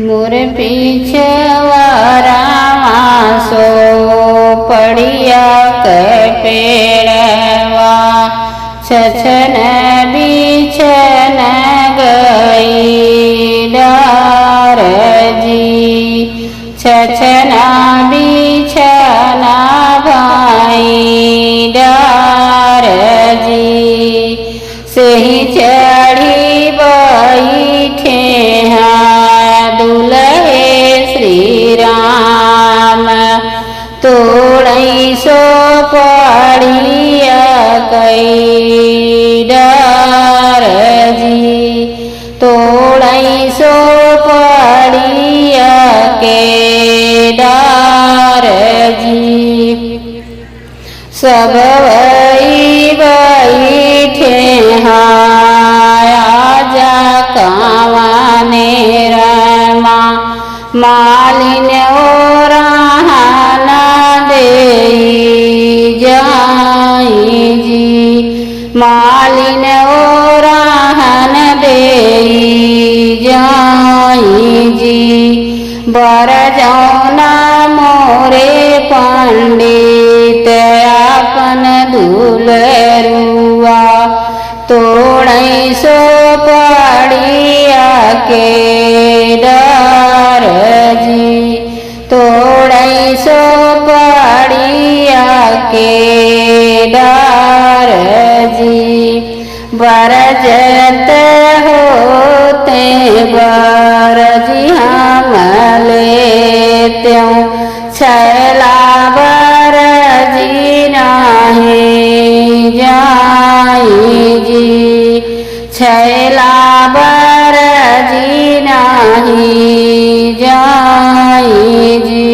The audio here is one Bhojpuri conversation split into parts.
मोर पीछवारा मासो पड़िया के पेड़वा छछन बिछन गई डार जी छछना बिछना भाई डार जी सही चढ़ी बैठे दुल्हे श्री राम तोड़ई सो पड़िया कई डार जी तोड़ई सो पड़िया के डार जी सब वही बैठे आजा कावाने रमा मालिन और दे जाई जी मालिन और दे जाई जी बर जौना मोरे पंडित अपन दुलरुआ तोड़ई सो पड़िया के डार जी तोड़ई सो पड़िया के डार जी बरजत होते बरजी हम लेत्यों छैला बरजी नाही जाई जी छैला बरजी नाही जाई जी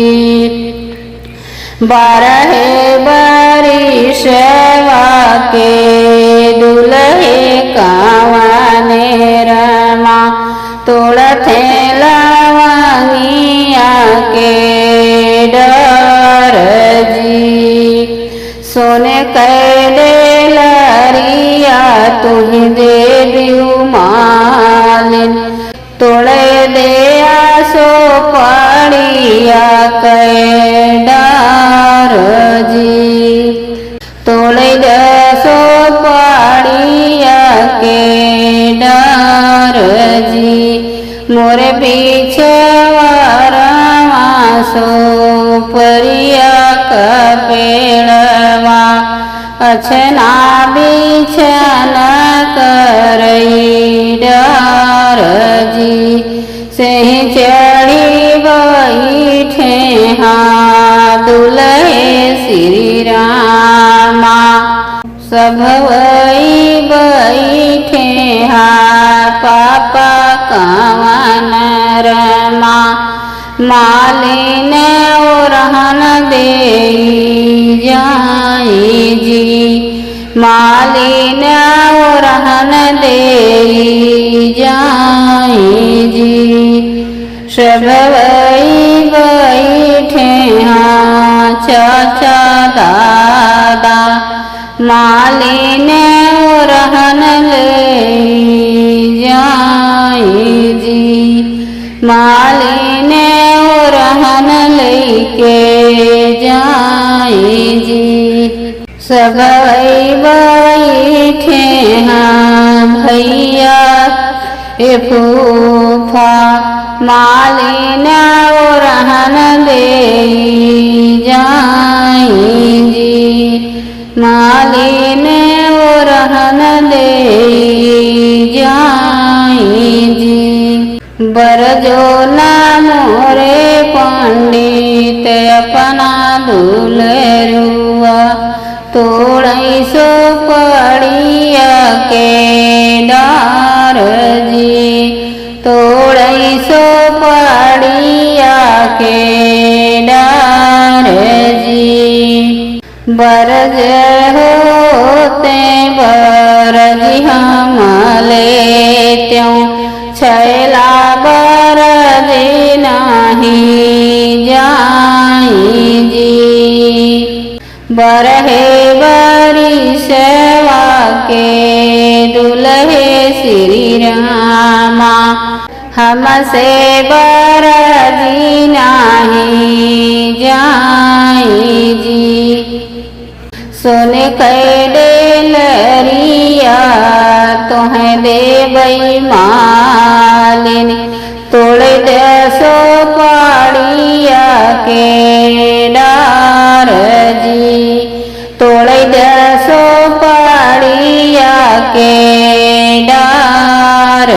बारहे बरिशवा के दुल्हे कावाने रमा तोड़ते लवंगिया के डार जी सोने कैले लरिया तुही दे दियो मालिन तोड़े दे आसो पड़िया के डार जी तोड़े दे सो पड़िया के डार जी मोरे पीछे वारासो परिया का पेड़वा अछना बिछन करई डार जी सही चढ़ी बैठे दुल्हे श्री रामा सब वही बैठे पापा कावन रमा मालिन ओरहन दे जाई जी मालिन ओरहन दे जाई जी सब वही बैठे चाचा दादा मालिन ओरहन ले जाई जी मालिन ओरहन लेके जाई जी सब बैठे भैया ए फूफा मालिन ओरहन दे जाई जी मालिन ओरहन दे जाई जी बरजो ना मोरे पंडित अपना दुलरुआ तोड़ई सो पड़िया के डार जी तोड़ई सो पड़िया के डार जी बरज होते बरजी हम लेत्यों छैला बरजी नाही जाई जी बरहे बरिशवा के दुल्हे श्री रामा हमसे सुन कैडे लरिया तुहें दे मालिनी तोड़ दसो पाड़िया के डार जी तोड़ दसो पाड़िया के डार